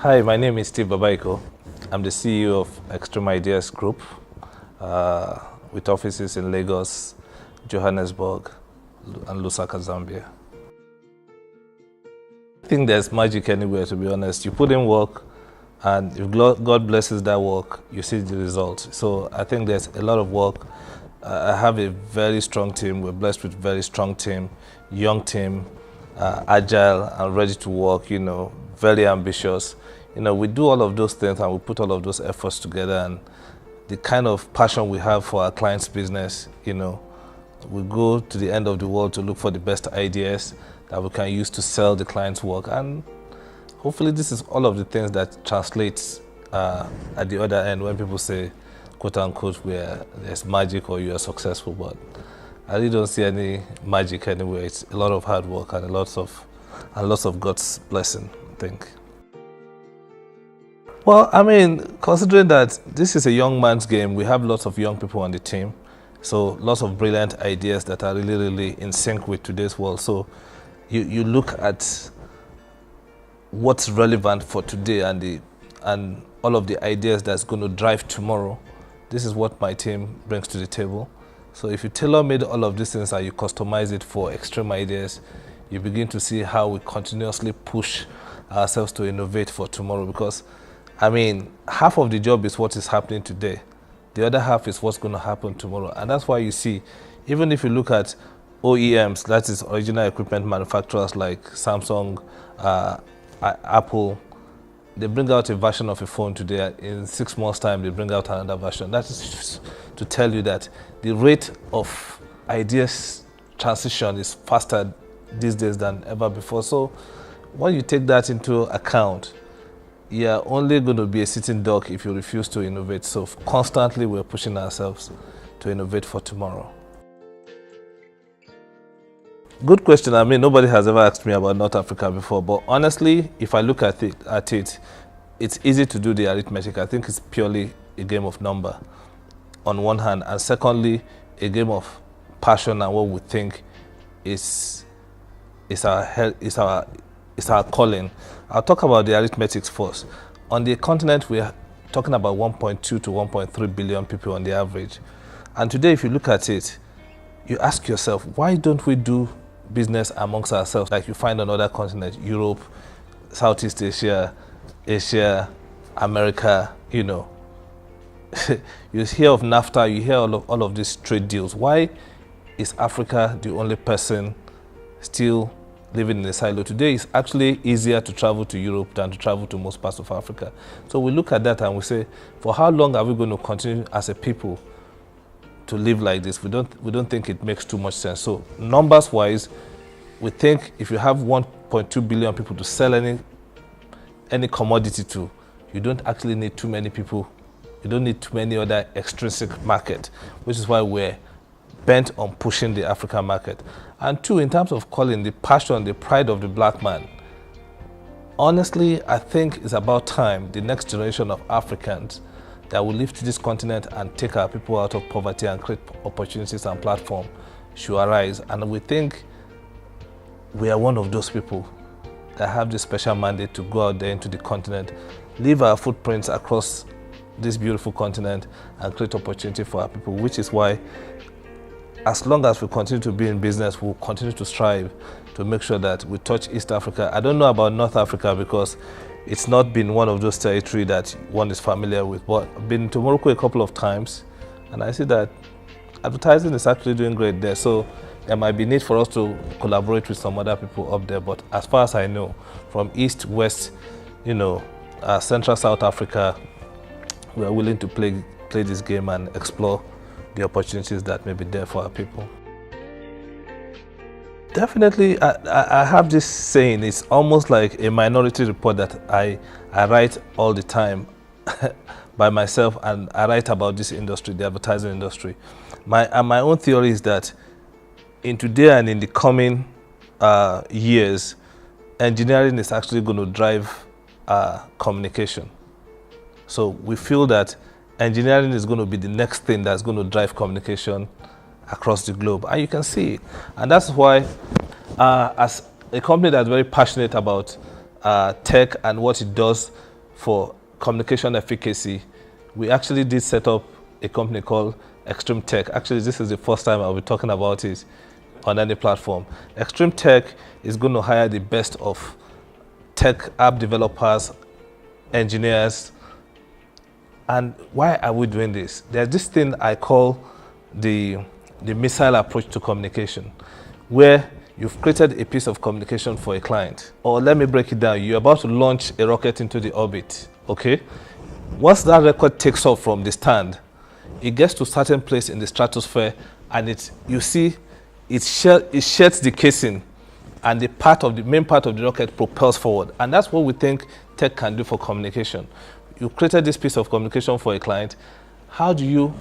Hi, my name is Babaeko. I'm the CEO of X3M Ideas Group with offices in Lagos, Johannesburg, and Lusaka, Zambia. I think there's magic anywhere, to be honest. You put in work, and if God blesses that work, you see the result. So I think there's a lot of work. I have a very strong team. We're blessed with a very strong team, young team, agile and ready to work, very ambitious. We do all of those things and we put all of those efforts together, and the kind of passion we have for our clients' business, we go to the end of the world to look for the best ideas that we can use to sell the client's work. And hopefully this is all of the things that translates at the other end when people say, quote unquote, where there's magic or you are successful. But I really don't see any magic anywhere. It's a lot of hard work and lots of God's blessing, I think. Well, I mean, considering that this is a young man's game, we have lots of young people on the team. So lots of brilliant ideas that are really, really in sync with today's world. So you look at what's relevant for today and all of the ideas that's going to drive tomorrow. This is what my team brings to the table. So if you tailor-made all of these things and you customize it for X3M Ideas, you begin to see how we continuously push ourselves to innovate for tomorrow. Because, I mean, half of the job is what is happening today. The other half is what's going to happen tomorrow. And that's why you see, even if you look at OEMs, that is original equipment manufacturers like Samsung, Apple, they bring out a version of a phone today. In 6 months' time, they bring out another version. That is to tell you that the rate of ideas transition is faster these days than ever before. So when you take that into account, you're only going to be a sitting duck if you refuse to innovate. So constantly we're pushing ourselves to innovate for tomorrow. Good question. I mean, nobody has ever asked me about North Africa before, but honestly, if I look at it, it's easy to do the arithmetic. I think it's purely a game of number on one hand, and secondly, a game of passion and what we think is our calling. I'll talk about the arithmetics first. On the continent, we are talking about 1.2 to 1.3 billion people on the average. And today, if you look at it, you ask yourself, why don't we do business amongst ourselves like you find on other continents, Europe, Southeast Asia, Asia, America, You hear of NAFTA, you hear all of these trade deals. Why is Africa the only person still living in a silo? Today, it's actually easier to travel to Europe than to travel to most parts of Africa. So we look at that and we say, for how long are we going to continue as a people to live like this? We don't think it makes too much sense. So numbers wise, we think if you have 1.2 billion people to sell any commodity to, you don't actually need too many people. You don't need too many other extrinsic market, which is why we're bent on pushing the African market. And two, in terms of calling, the passion, the pride of the black man, honestly, I think it's about time the next generation of Africans that will live to this continent and take our people out of poverty and create opportunities and platform should arise. And we think we are one of those people that have this special mandate to go out there into the continent, leave our footprints across this beautiful continent and create opportunity for our people, which is why as long as we continue to be in business, we'll continue to strive to make sure that we touch East Africa. I don't know about North Africa because it's not been one of those territories that one is familiar with, but I've been to Morocco a couple of times and I see that advertising is actually doing great there. So there might be need for us to collaborate with some other people up there. But as far as I know, from East, West, Central South Africa, we are willing to play this game and explore the opportunities that may be there for our people. Definitely, I have this saying, it's almost like a minority report that I write all the time by myself, and I write about this industry, the advertising industry. My own theory is that in today and in the coming years, engineering is actually going to drive communication. So we feel that engineering is going to be the next thing that's going to drive communication across the globe, and you can see it. And that's why as a company that's very passionate about tech and what it does for communication efficacy, we actually did set up a company called X3M Tech. Actually, this is the first time I'll be talking about it on any platform. X3M Tech is going to hire the best of tech app developers, engineers. And why are we doing this? There's this thing I call the missile approach to communication, where you've created a piece of communication for a client. Or let me break it down. You're about to launch a rocket into the orbit, okay? Once that rocket takes off from the stand, it gets to a certain place in the stratosphere, and you see it sheds the casing, and the main part of the rocket propels forward. And that's what we think tech can do for communication. You created this piece of communication for a client. How do you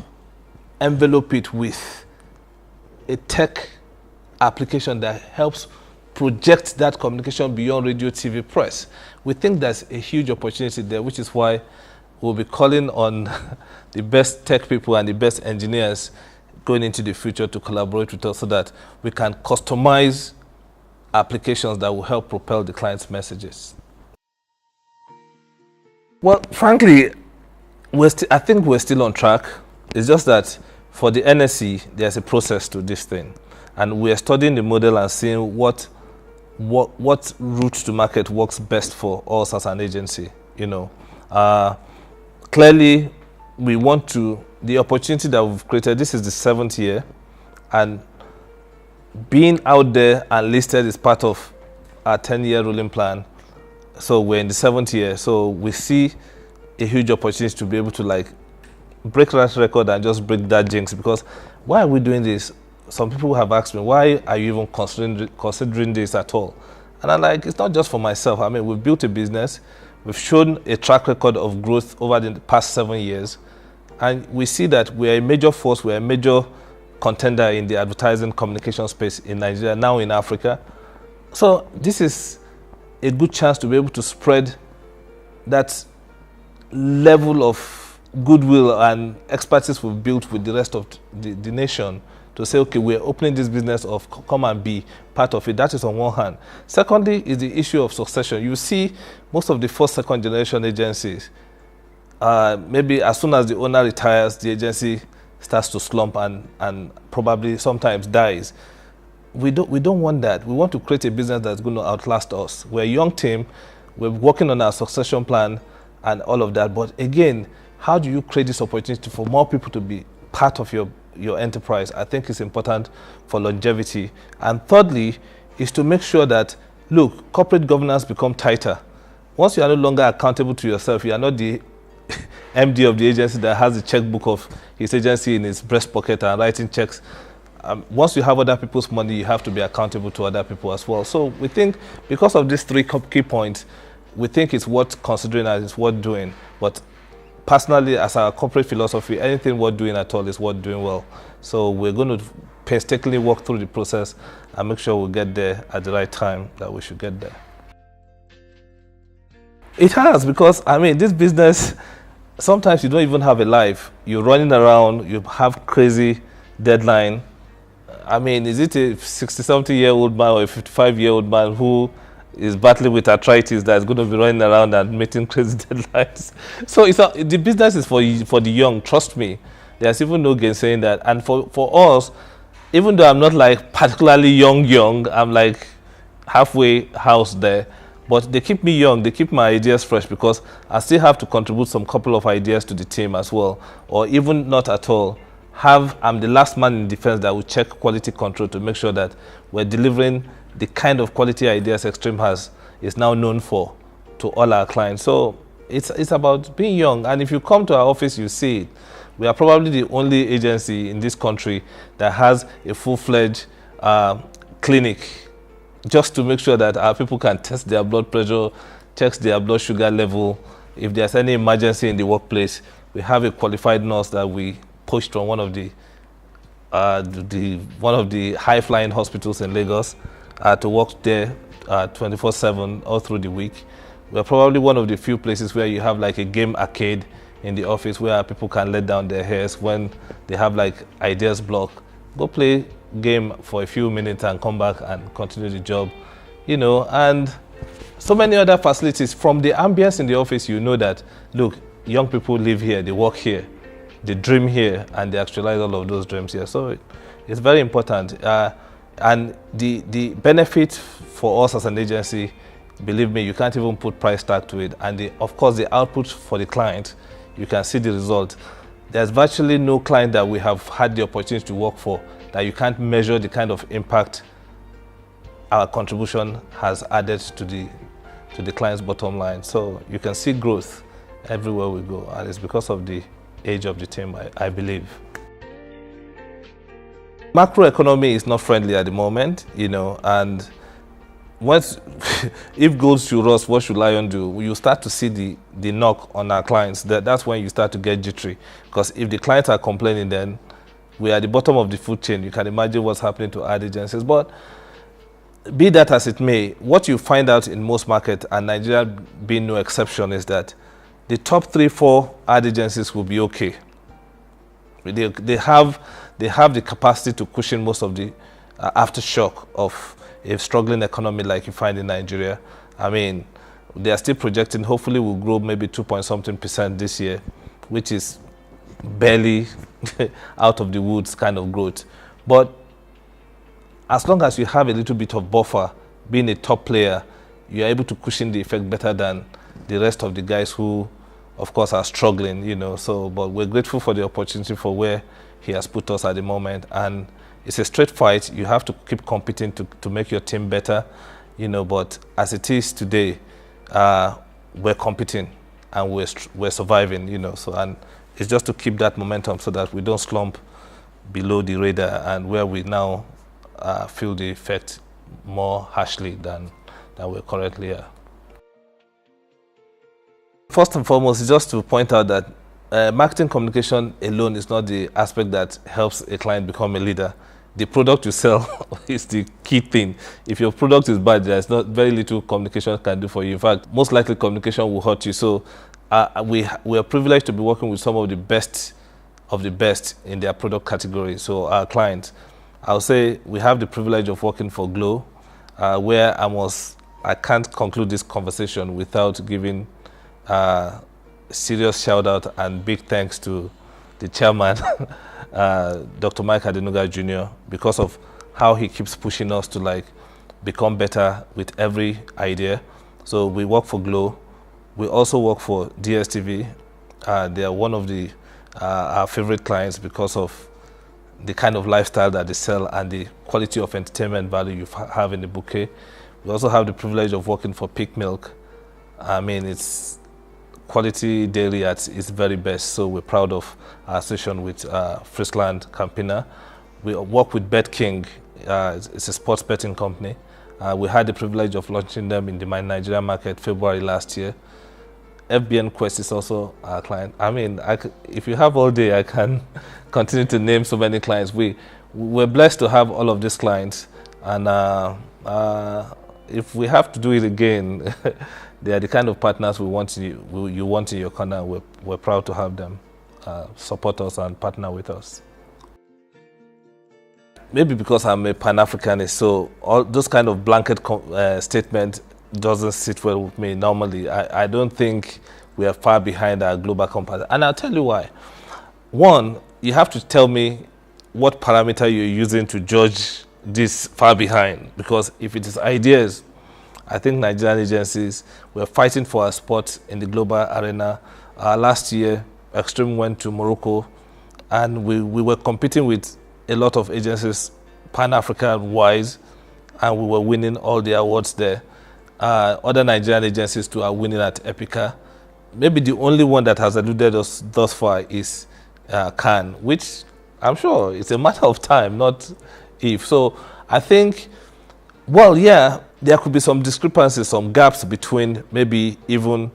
envelope it with a tech application that helps project that communication beyond radio, TV, press? We think there's a huge opportunity there, which is why we'll be calling on the best tech people and the best engineers going into the future to collaborate with us so that we can customize applications that will help propel the client's messages. Well, frankly, I think we're still on track. It's just that for the NSE, there's a process to this thing. And we're studying the model and seeing what route to market works best for us as an agency. Clearly, we want the opportunity that we've created, this is the 7th year, and being out there and listed is part of our 10-year rolling plan. So we're in the 7th year, so we see a huge opportunity to be able to break that record and just break that jinx. Because why are we doing this? Some people have asked me, why are you even considering this at all? And I'm like, it's not just for myself. I mean, we've built a business. We've shown a track record of growth over the past 7 years. And we see that we're a major force, we're a major contender in the advertising communication space in Nigeria, now in Africa. So this is a good chance to be able to spread that level of goodwill and expertise we've built with the rest of the nation to say, okay, we're opening this business of come and be part of it. That is on one hand. Secondly is the issue of succession. You see most of the first, second generation agencies, maybe as soon as the owner retires, the agency starts to slump and probably sometimes dies. We don't want that. We want to create a business that's going to outlast us. We're a young team. We're working on our succession plan and all of that. But again, how do you create this opportunity for more people to be part of your enterprise? I think it's important for longevity. And thirdly is to make sure that, look, corporate governance become tighter. Once you are no longer accountable to yourself, you are not the MD of the agency that has the checkbook of his agency in his breast pocket and writing checks. Once you have other people's money, you have to be accountable to other people as well. So we think because of these 3 key points, we think it's worth considering and it's worth doing. But personally, as our corporate philosophy, anything worth doing at all is worth doing well. So we're going to painstakingly walk through the process and make sure we get there at the right time that we should get there. It has, because I mean, this business, sometimes you don't even have a life. You're running around, you have crazy deadline. I mean, is it a 60-something-year-old man or a 55-year-old man who is battling with arthritis that is going to be running around and meeting crazy deadlines? So the business is for the young, trust me. There's even no gainsaying that. And for us, even though I'm not like particularly young, I'm like halfway house there. But they keep me young, they keep my ideas fresh, because I still have to contribute some couple of ideas to the team as well. Or even not at all. I'm the last man in defense that will check quality control to make sure that we're delivering the kind of quality ideas X3M is now known for to all our clients. So it's about being young. And if you come to our office, you see it. We are probably the only agency in this country that has a full-fledged clinic, just to make sure that our people can test their blood pressure, check their blood sugar level. If there's any emergency in the workplace, we have a qualified nurse that we pushed from one of the high-flying hospitals in Lagos to work there 24/7 all through the week. We're probably one of the few places where you have like a game arcade in the office where people can let down their hairs when they have like ideas block. Go play game for a few minutes and come back and continue the job, And so many other facilities. From the ambience in the office, you know that, look, young people live here, they work here, they dream here, and they actualize all of those dreams here. So it's very important. And the benefit for us as an agency, believe me, you can't even put price tag to it. And of course, the output for the client, you can see the result. There's virtually no client that we have had the opportunity to work for that you can't measure the kind of impact our contribution has added to the client's bottom line. So you can see growth everywhere we go, and it's because of the age of the team, I believe. Macroeconomy is not friendly at the moment, and once, if gold should rust, what should lion do? You start to see the knock on our clients. That's when you start to get jittery, because if the clients are complaining, then we are at the bottom of the food chain. You can imagine what's happening to ad agencies. But be that as it may, what you find out in most markets, and Nigeria being no exception, is that the top 3-4 ad agencies will be okay. They have the capacity to cushion most of the aftershock of a struggling economy like you find in Nigeria. I mean, they are still projecting, hopefully we'll grow maybe 2-something% this year, which is barely out of the woods kind of growth. But as long as you have a little bit of buffer, being a top player, you're able to cushion the effect better than the rest of the guys who, of course, are struggling, So, but we're grateful for the opportunity for where he has put us at the moment. And it's a straight fight. You have to keep competing to make your team better, But as it is today, we're competing and we're surviving, So, and it's just to keep that momentum so that we don't slump below the radar, and where we now feel the effect more harshly than we currently are. First and foremost, just to point out that marketing communication alone is not the aspect that helps a client become a leader. The product you sell is the key thing. If your product is bad, there's not very little communication can do for you. In fact, most likely communication will hurt you. So we are privileged to be working with some of the best in their product category. So our clients, I'll say we have the privilege of working for Glow, where I can't conclude this conversation without giving serious shout out and big thanks to the chairman, Dr. Mike Adenuga Jr., because of how he keeps pushing us to become better with every idea. So we work for Glow. We also work for DSTV. They are one of our favorite clients because of the kind of lifestyle that they sell and the quality of entertainment value you have in the bouquet. We also have the privilege of working for Peak Milk. I mean, it's quality dairy at its very best, so we're proud of our association with Friesland Campina. We work with Bet King. It's a sports betting company. We had the privilege of launching them in the Nigeria market February last year. FBN Quest is also our client. I mean, if you have all day, I can continue to name so many clients. We're blessed to have all of these clients, and if we have to do it again, they are the kind of partners you want in your corner. We're proud to have them support us and partner with us. Maybe because I'm a Pan-Africanist, so all those kind of blanket statement doesn't sit well with me normally. I don't think we are far behind our global competitors, and I'll tell you why. One, you have to tell me what parameter you're using to judge this far behind, because if it is ideas, I think Nigerian agencies were fighting for our spot in the global arena. Last year, X3M went to Morocco, and we were competing with a lot of agencies, Pan-African-wise, and we were winning all the awards there. Other Nigerian agencies too are winning at Epica. Maybe the only one that has eluded us thus far is Cannes, which I'm sure it's a matter of time, not if. So I think, well, yeah, there could be some discrepancies, some gaps between maybe even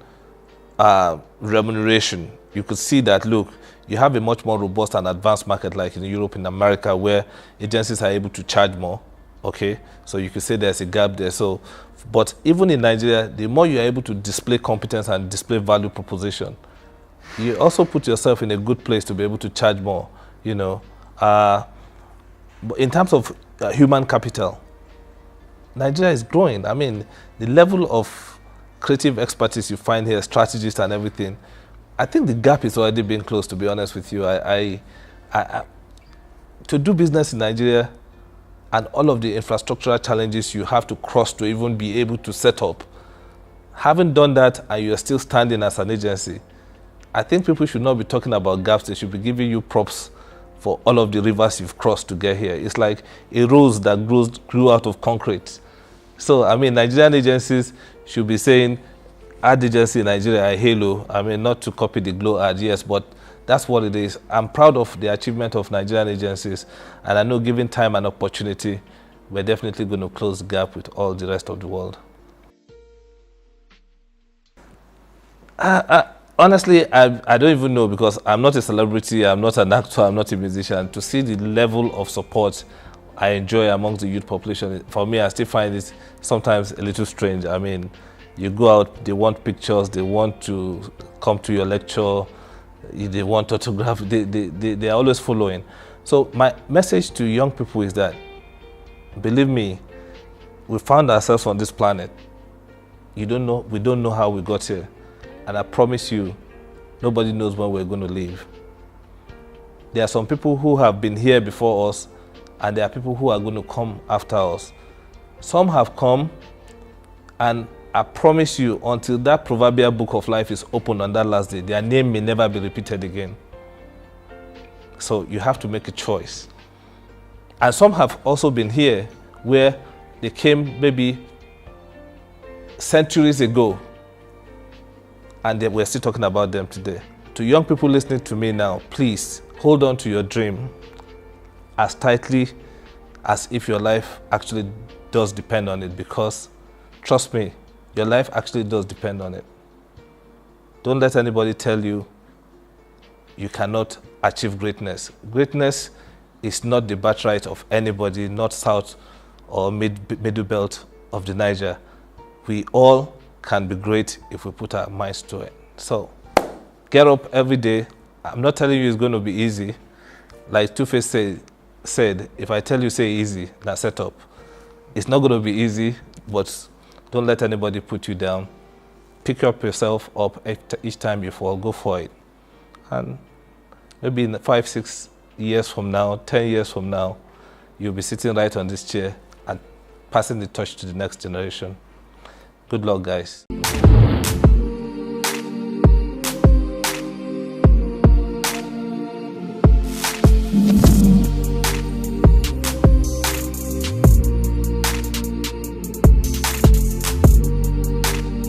remuneration. You could see that, look, you have a much more robust and advanced market like in Europe, in America, where agencies are able to charge more, okay? So you could say there's a gap there. So, but even in Nigeria, the more you're able to display competence and display value proposition, you also put yourself in a good place to be able to charge more, But in terms of human capital, Nigeria is growing. I mean, the level of creative expertise you find here, strategists and everything, I think the gap is already being closed, to be honest with you. To do business in Nigeria and all of the infrastructural challenges you have to cross to even be able to set up, having done that and you're still standing as an agency, I think people should not be talking about gaps. They should be giving you props for all of the rivers you've crossed to get here. It's like a rose that grew out of concrete. So, I mean, Nigerian agencies should be saying, ad agency in Nigeria, Halo. I mean, not to copy the Glow ad, yes, but that's what it is. I'm proud of the achievement of Nigerian agencies, and I know given time and opportunity, we're definitely going to close the gap with all the rest of the world. Honestly, I don't even know, because I'm not a celebrity, I'm not an actor, I'm not a musician. To see the level of support I enjoy amongst the youth population, for me, I still find it sometimes a little strange. I mean, you go out, they want pictures, they want to come to your lecture, they want autograph, they are always following. So my message to young people is that, believe me, we found ourselves on this planet. We don't know how we got here. And I promise you, nobody knows when we're going to leave. There are some people who have been here before us, and there are people who are going to come after us. Some have come, and I promise you, until that proverbial book of life is opened on that last day, their name may never be repeated again. So you have to make a choice. And some have also been here where they came maybe centuries ago, and we're still talking about them today. To young people listening to me now, please hold on to your dream as tightly as if your life actually does depend on it, because trust me, your life actually does depend on it. Don't let anybody tell you you cannot achieve greatness. Greatness is not the birthright of anybody, not south or middle belt of the Niger. We all can be great if we put our minds to it. So get up every day. I'm not telling you it's going to be easy. Like Two-Face said, if I tell you say easy, now set up. It's not going to be easy, but don't let anybody put you down. Pick up yourself up each time you fall, go for it. And maybe in 5, 6 years from now, 10 years from now, you'll be sitting right on this chair and passing the torch to the next generation. Good luck, guys.